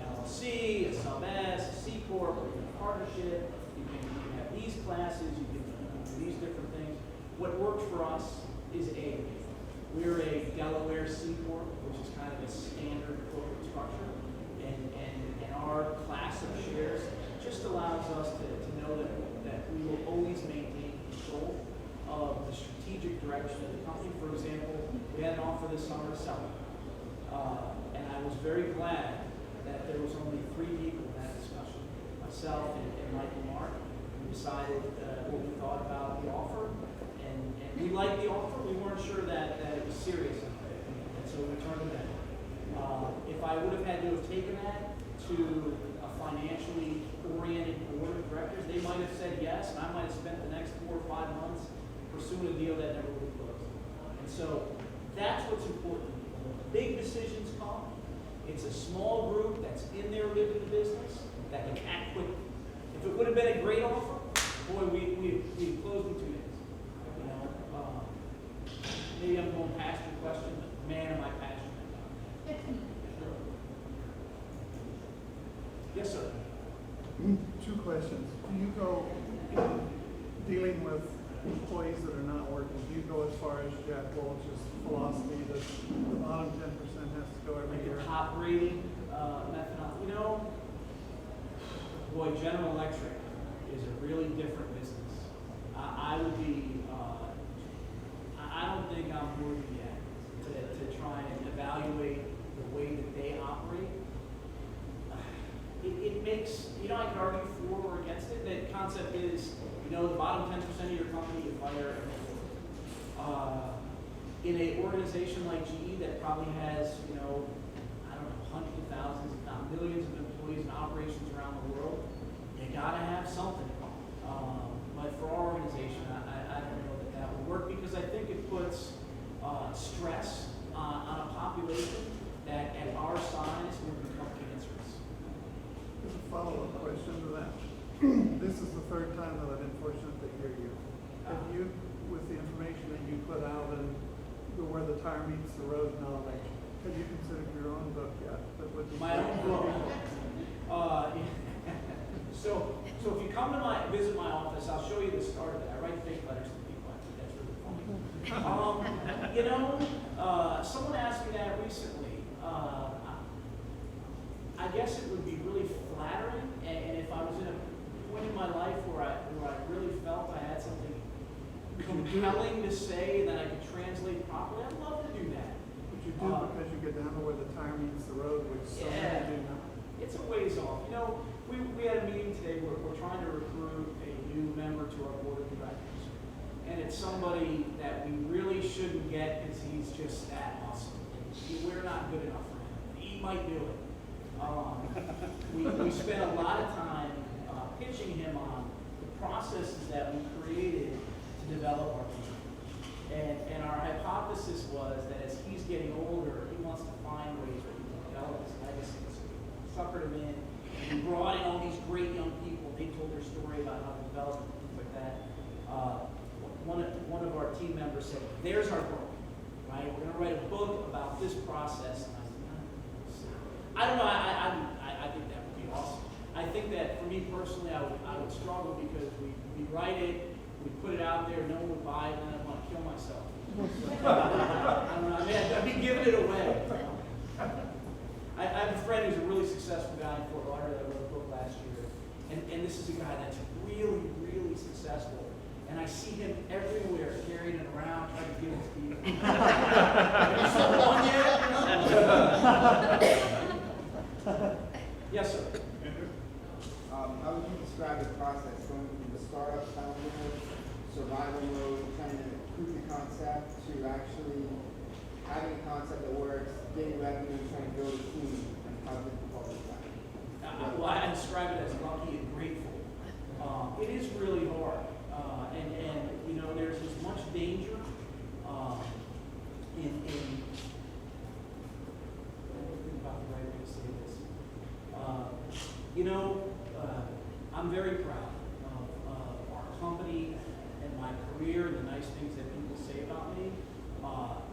LLC, a sub S, a C corp, or even a partnership. You can have these classes. You can do these different things. What worked for us is we're a Delaware C corp, which is kind of a standard corporate structure, and our class of shares just allows us to know that we will always maintain control of the strategic direction of the company. For example, we had an offer this summer to sell it. And I was very glad that there was only 3 people in that discussion, myself and Michael Mark, who decided what we thought about the offer. And we liked the offer. We weren't sure that it was serious enough. And so we turned it down. If I would have had to have taken that to a financially oriented board of directors, they might have said yes, and I might have spent the next 4 or 5 months pursuing a deal that never would have closed. And so that's what's important. When big decisions come, it's a small group that's in there living the business that can act quickly. If it would have been a great offer, boy, we closed in 2 days. You know, maybe I'm going past your question, but man, am I passionate about it. Sure. Yes, sir. 2 questions. Do you go dealing with employees that are not working? Do you go as far as Jack Welch's philosophy that the bottom 10% has to go every Like year? a top rating methodology. You know, boy, General Electric is a really different business. I would be, I don't think I'm worthy yet to try and evaluate the way that they operate. It makes, you know, I could argue for or against it. The concept is, you know, the bottom 10% of your company, you fire everyone. In an organization like GE that probably has, you know, I don't know, hundreds of thousands, if not millions of employees and operations around the world, you gotta have something. But for our organization, I don't know that would work because I think it puts this is the third time that I've been fortunate to hear you. Have you, with the information that you put out and where the tire meets the road knowledge, have you considered your own book yet? That would be My own book. So if you come to visit my office, I'll show you the start of it. I write fake letters to people. I think that's really funny. Someone asked me that recently. I guess it would be really flattering, and if I was in a point in my life where I really felt I had something compelling to say and that I could translate properly, I'd love to do that. Would you do because you get down to where the tire meets the road, which so Yeah. many do now? It's a ways off. We had a meeting today where we're trying to recruit a new member to our board of directors. And it's somebody that we really shouldn't get because he's just that awesome. We're not good enough for him. He might do it. We spent a lot of time pitching him on the processes that we created to develop our team. And our hypothesis was that as he's getting older, he wants to find ways where he can develop his legacy. So we suckered him in. We brought in all these great young people. They told their story about how to develop and things like that. One of our team members said, "There's our book, right? We're going to write a book about this process." And I said, I don't know. I think that would be awesome. I think that for me personally, I would struggle because we write it, we put it out there, no one would buy it, and then I'd want to kill myself. I don't know. I mean, I'd be giving it away. I have a friend who's a really successful guy in Fort Lauderdale that wrote a book last year, and this is a guy that's really, really successful. And I see him everywhere carrying it around, trying to give it to people. Have you sold one yet? Yes, sir. How would you describe the process going from the startup founder survival mode, trying to prove the concept, to actually having a concept that works, getting revenue, trying to build a team, and how difficult is that? Well, I describe it as lucky and grateful. It is really hard. And there's as much danger in I don't think about the right way to say this. I'm very proud of our company and my career and the nice things that people say about me.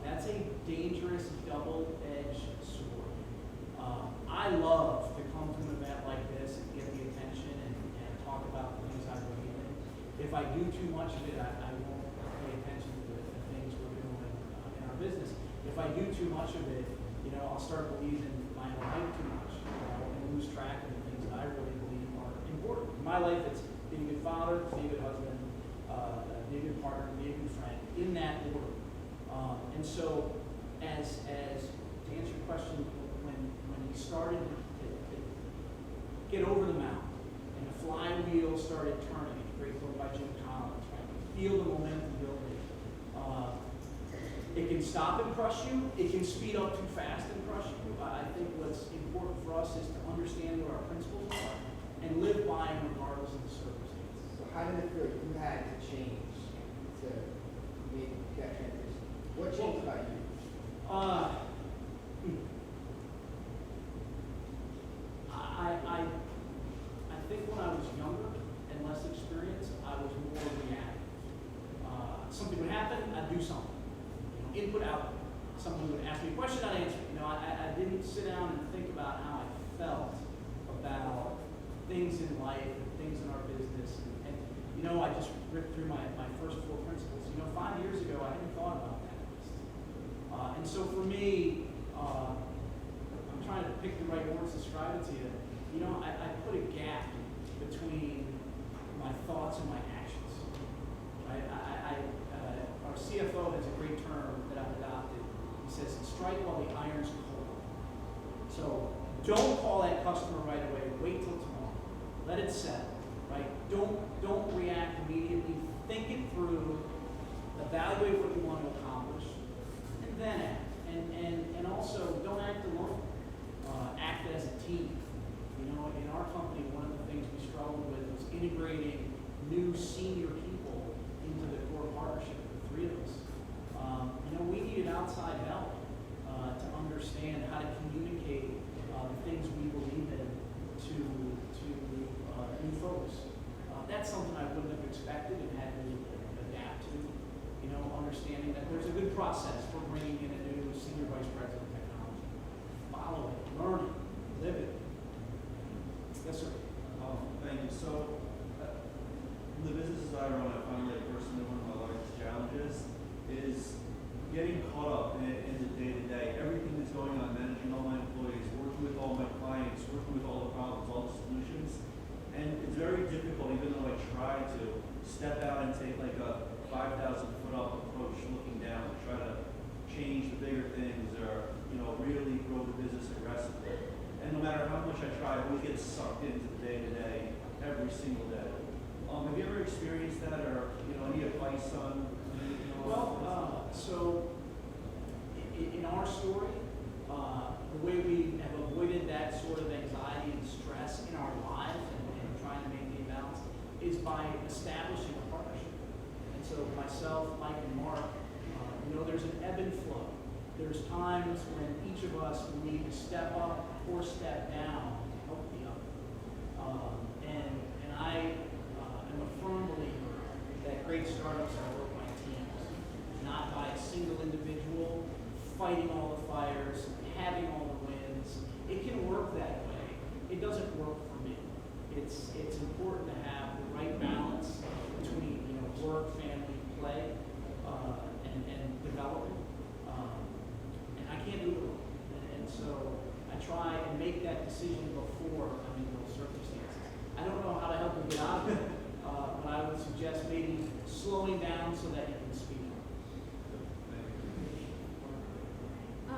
That's a dangerous double-edged sword. I love to come to an event like this and get the attention and talk about the things I believe in. If I do too much of it, I won't pay attention to the things we're doing in our business. If I do too much of it, I'll start believing my own life too much, and lose track of the things that I really believe are important. In my life, it's being a good father, being a good husband, being a good partner, being a good friend, in that order. And so, as to answer your question, when he started to get over the mountain and the flywheel started turning, a great book by Jim Collins, right? Feel the momentum building. It can stop and crush you. It can speed up too fast and crush you. I think what's important for us is to understand what our principles are and live by them regardless of the circumstances. So how did it feel you had to change to make that transition? What changed about you? I think when I was younger and less experienced, I was more reactive. Something would happen, I'd do something. Input, output. Someone would ask me a question, I'd answer. I didn't sit down and think about how I felt about things in life and things in our business. And I just ripped through my first 4 principles. 5 years ago, I hadn't thought about that list. And so for me, I'm trying to pick the right words to describe it to you. I put a gap between my thoughts and my actions. Right? Our CFO has a great term that I've adopted. He says, strike while the iron's cold. So don't call that customer right away. Wait till tomorrow. Let it settle. Right? Don't react immediately. Think it through. Evaluate what you want to accomplish, and then act. And also, don't act alone. Act as a team. In our company, one of the things we struggled with was integrating new senior people into the core partnership, the 3 of us. We needed outside help to understand how to communicate the things we believe in to new process for bringing in a new senior vice president of technology. Follow it, learn it, live it. Yes, sir. Thank you. So, in the businesses I run, I find like personally one of my largest challenges is getting caught up in the day-to-day. Everything that's going on, managing all my employees, working with all my clients, working with all the problems, all the solutions. And it's very difficult, even though I try to step out and take like a 5,000 foot up approach, looking down, try to change the bigger things or, really grow the business aggressively. And no matter how much I try, I always get sucked into the day-to-day every single day. Have you ever experienced that, or any advice on? Well, so in our story, the way we have avoided that sort of anxiety and stress in our lives and trying to maintain balance is by establishing a partnership. And so myself, Mike, and Mark, there's an ebb and flow. There's times when each of us will need to step up or step down to help the other. And I am a firm believer that great startups are worked by teams, not by a single individual fighting all the fires, having all the wins. It can work that way. It doesn't work for me. It's important to have the right balance between work, family, play, and development. And I can't do it alone. And so I try and make that decision before I'm in those circumstances. I don't know how to help you get out of it, but I would suggest maybe slowing down so that you can speak up.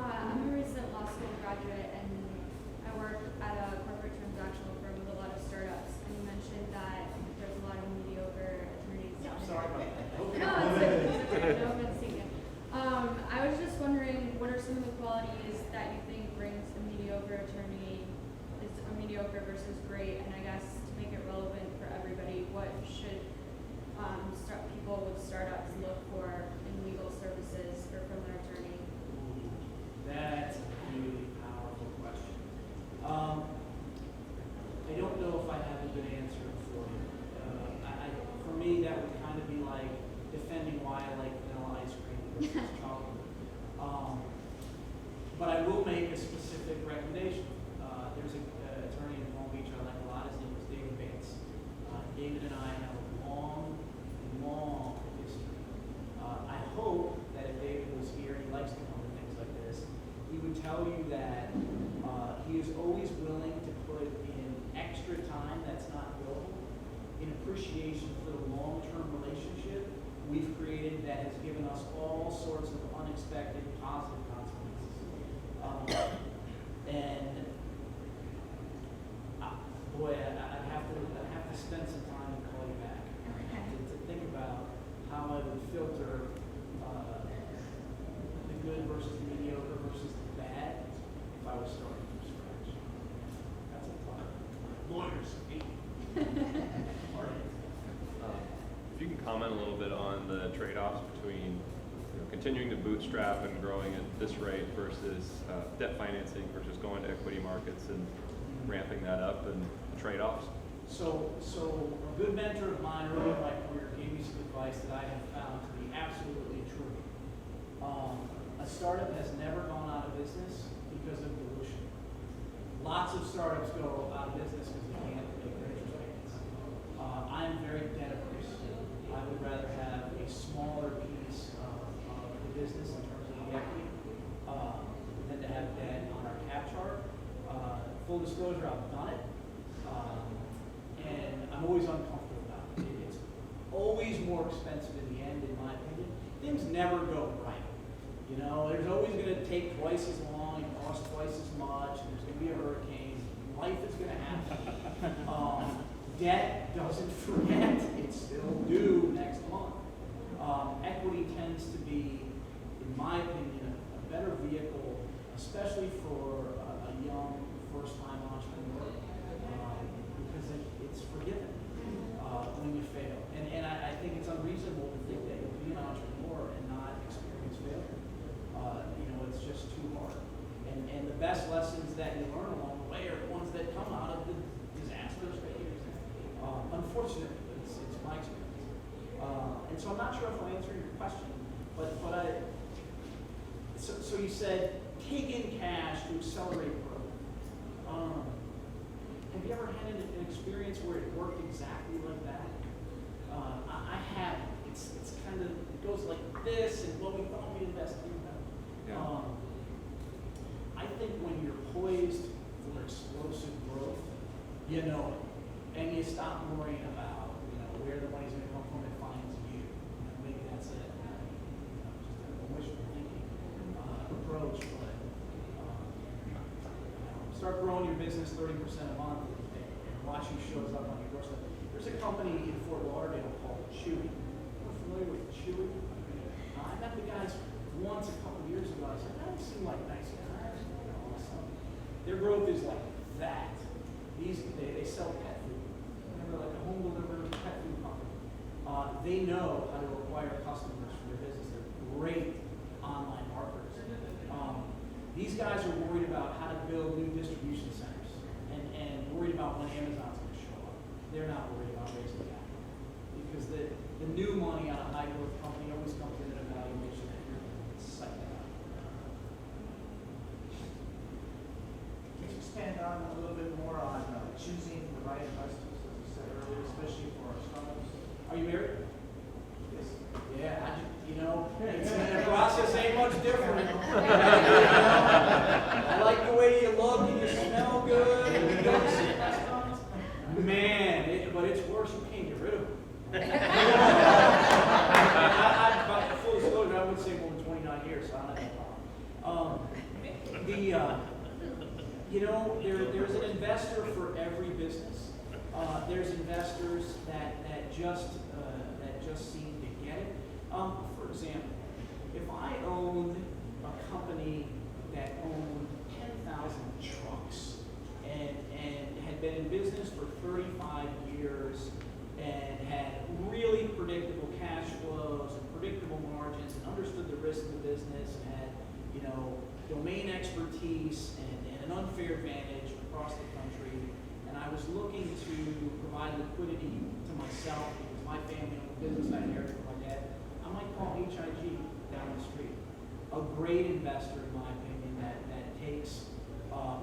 I'm a recent law school graduate, and I work at a corporate transactional firm with a lot of startups. And you mentioned that there's a lot of mediocre attorneys. Yeah, I'm sorry about that. No, it's okay. No offense taken. I was just wondering, what are some of the qualities that you think brings a mediocre attorney, is a mediocre versus great? And I guess to make it relevant for everybody, what should people with startups look for in legal services or from their attorney? That's a really powerful question. I don't know if I have a good answer for you. For me, that would kind of be like defending why I like vanilla ice cream versus chocolate. But I will make a specific recommendation. There's an attorney in Palm Beach I like a lot. His name was David Bates. David and I have a long history. I hope that if David was here, he likes to come to things like this, he would tell you that he is always willing to put in extra time that's not billable in appreciation for the long-term relationship we've created that has given us all sorts of unexpected positive consequences. I'd have to spend some time and call you back to think about how I would filter the good versus the mediocre versus the bad if I was starting from scratch. That's a thought. Lawyers speak. If you can comment a little bit on the trade-offs between continuing to bootstrap and growing at this rate versus debt financing versus going to equity markets and ramping that up, and trade-offs. So a good mentor of mine early in my career gave me some advice that I have found to be absolutely true. A startup has never gone out of business because of dilution. Lots of startups go out of business because they can't make their interest payments. I am very debt averse. I would rather have a smaller piece of the business in terms of the equity than to have debt on our cap chart. Full disclosure, I've done it, and I'm always uncomfortable about it. It's always more expensive in the end, in my opinion. Things never go right. There's always going to take twice as long and cost twice as much, and there's going to be a hurricane. Life is going to happen. Debt doesn't forget. It's still due next month. Equity tends to be, in my opinion, a better vehicle, especially for a young first-time entrepreneur, because it's forgiven when you fail. And I think it's unreasonable to think that you'll be an entrepreneur and not experience failure. It's just too hard. And the best lessons that you learn along the way are the ones that come out of the disastrous failures. Unfortunately, it's my experience. And so I'm not sure if I'm answering your question, but said, take in cash to accelerate growth. Have you ever had an experience where it worked exactly like that? I have. It's kind of, it goes like this, and well, we thought we'd invest in that. Yeah. I think when you're poised for explosive growth, you know it. And you stop worrying about, where the money's going to come from. It finds you. Maybe that's just a wishful thinking approach, but start growing your business 30% a month and watch who shows up on your doorstep. There's a company in Fort Lauderdale called Chewy. You're familiar with Chewy? I met the guys once a couple years ago. I was like, they seem like nice guys. Awesome. Their growth is like that. They sell pet food. They're like a home delivered pet food company. They know how to acquire customers for their business. They're great online marketers. These guys are worried about how to build new distribution centers and worried about when Amazon's going to show up. They're not worried about raising capital because the new money on a high growth company always comes in at a valuation that you're psyched out. Can you expand on a little bit more on choosing the right investors, as you said earlier, especially for our startups? Are you married? Yes. Yeah, the process ain't much different. I like the way you look and you smell good and you don't sit restaurants. Man, but it's worse, you can't get rid of them. Full disclosure, I would say more than 29 years, so I don't have there's an investor for every business. There's investors that just seem to get it. For example, if I owned a company that owned 10,000 trucks and had been in business for 35 years and had really predictable cash flows and predictable margins and understood the risk of the business and had, domain expertise and an unfair advantage across the country, and I was looking to provide liquidity to myself because my family owned a business I inherited from my dad, I might call HIG down the street. A great investor, in my opinion, that takes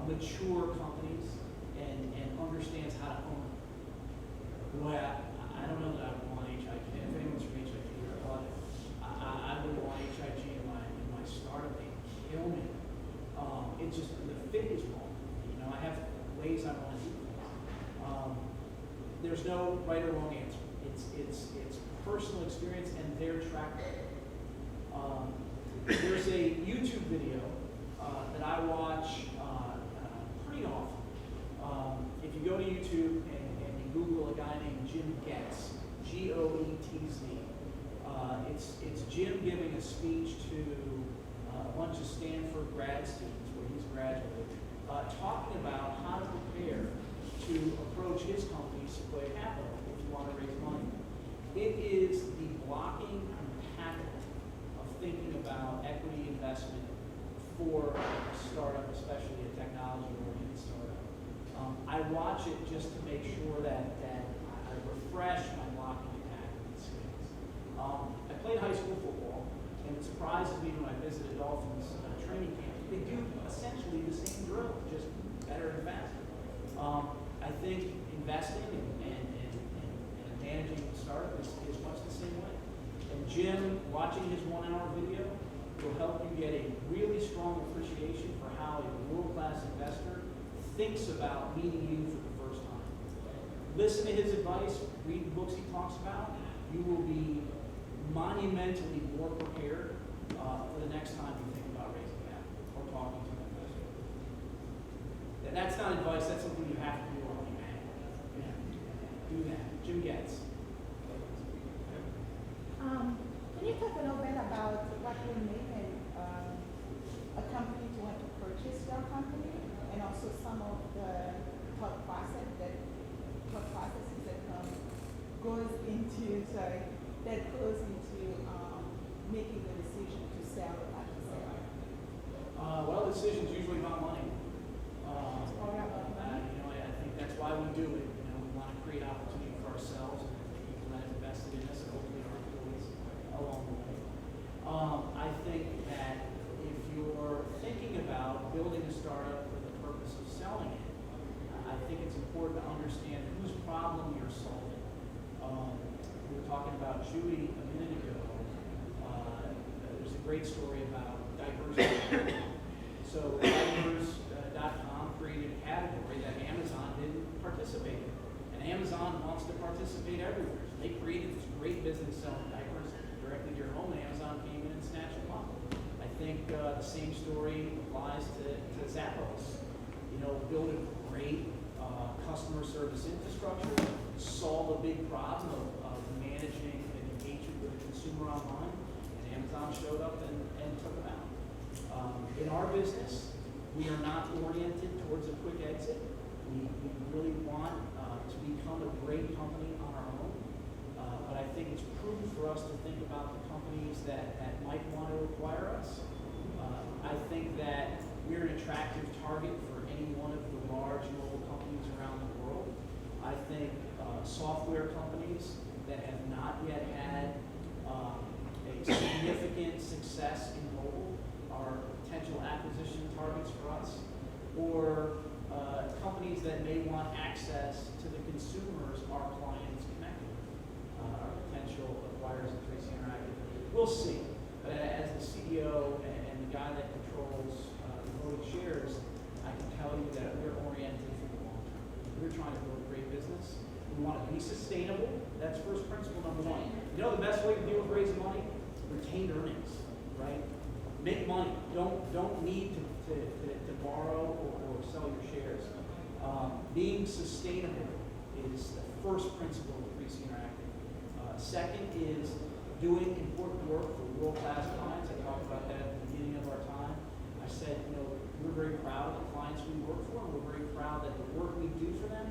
mature companies and understands how to own them. Boy, I don't know that I would want HIG. If anyone's from HIG here, but I would want HIG in my startup. They kill me. It's just the fit is wrong. I have ways I want to do things. There's no right or wrong answer. It's personal experience and their track record. There's a YouTube video that I watch pretty often. If you go to YouTube and you Google a guy named Jim Getz, Goetz, it's Jim giving a speech to a bunch of Stanford grad students where he's graduated, talking about how to prepare to approach his company, Sequoia Capital, if you want to raise money. It is the blocking and tackling of thinking about equity investment for a startup, especially a technology-oriented startup. I watch it just to make sure that I refresh my blocking and tackling skills. I played high school football, and it surprises me when I visited Dolphins training camp. They do essentially the same drill, just better and faster. I think investing and managing a startup is much the same way. And Jim, watching his 1 hour video will help you get a really strong appreciation for how a world-class investor thinks about meeting you for the first time. Listen to his advice, read the books he talks about. You will be monumentally more prepared for the next time you think about raising capital or talking to an investor. That's not advice, that's something you have to do on your own. Yeah. Do that. Jim Getz. Can you talk a little bit about what will make a company to want to purchase your company, and also some of the thought processes that goes into making the decision to sell or not to sell? Well, the decision's usually about money. I think that's why we do it. We want to create opportunity for ourselves and the people that have invested in us, and hopefully our employees along the way. I think that if you're great story about diapers. So diapers.com created a category that Amazon didn't participate in. And Amazon wants to participate everywhere. So they created this great business selling diapers directly to your home, and Amazon came in and snatched them up. I think the same story applies to Zappos. You know, build a great customer service infrastructure, solve a big problem of managing and engaging with the consumer online, and Amazon showed up and took them out. In our business, we are not oriented towards a quick exit. We really want to become a great company on our own, but I think it's prudent for us to think about the companies that might want to acquire us. I think that we're an attractive target for any one of the large mobile companies around the world. I think software companies that have not yet had a significant success in mobile are potential acquisition targets for us, or companies that may want access to the consumers our clients connect with, are potential acquirers of 3Cinteractive. We'll see. But as the CEO and the guy that controls the voting shares, I can tell you that we're oriented for the long term. We're trying to build a great business. We want to be sustainable. That's first principle number one. You know the best way to deal with raising money? Retained earnings, right? Make money. Don't need to borrow or sell your shares. Being sustainable is the first principle of 3Cinteractive. Second is doing important work for world-class clients. I talked about that at the beginning of our time. I said, you know, we're very proud of the clients we work for, and we're very proud that the work we do for them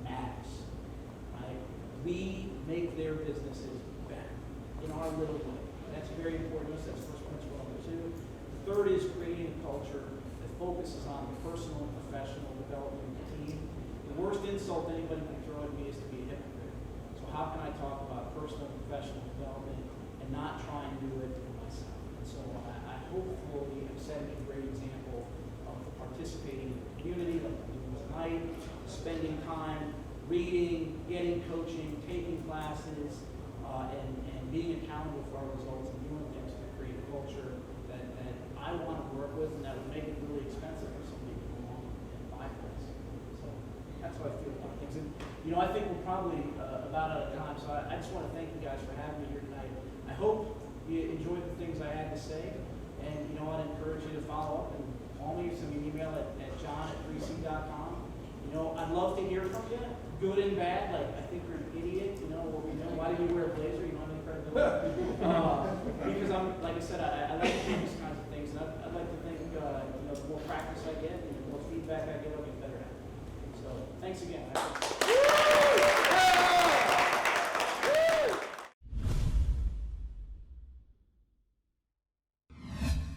matters. Right? We make their businesses better in our little way. That's very important to us. That's first principle number two. The third is creating a culture that focuses on the personal and professional development of the team. The worst insult anybody can throw at me is to be a hypocrite. So how can I talk about personal and professional development and not try and do it for myself? And so I hopefully have set a great example of participating in the community like we're doing tonight, spending time reading, getting coaching, taking classes, and being accountable for our results and doing things to create a culture that I want to work with and that would make it really expensive for somebody to come along and buy things. So that's how I feel about things. And, you know, I think we're probably about out of time, so I just want to thank you guys for having me here tonight. I hope you enjoyed the things I had to say, and, you know, I'd encourage you to follow up and call me or send me an email at john@3c.com. You know, I'd love to hear from you, good and bad. Like, I think you're an idiot, you know, or, you know, why do you wear a blazer? You don't have any credibility. Because I'm, like I said, I like to do these kinds of things, and I'd like to think, you know, the more practice I get and the more feedback I get, I'll get better at it. So, thanks again.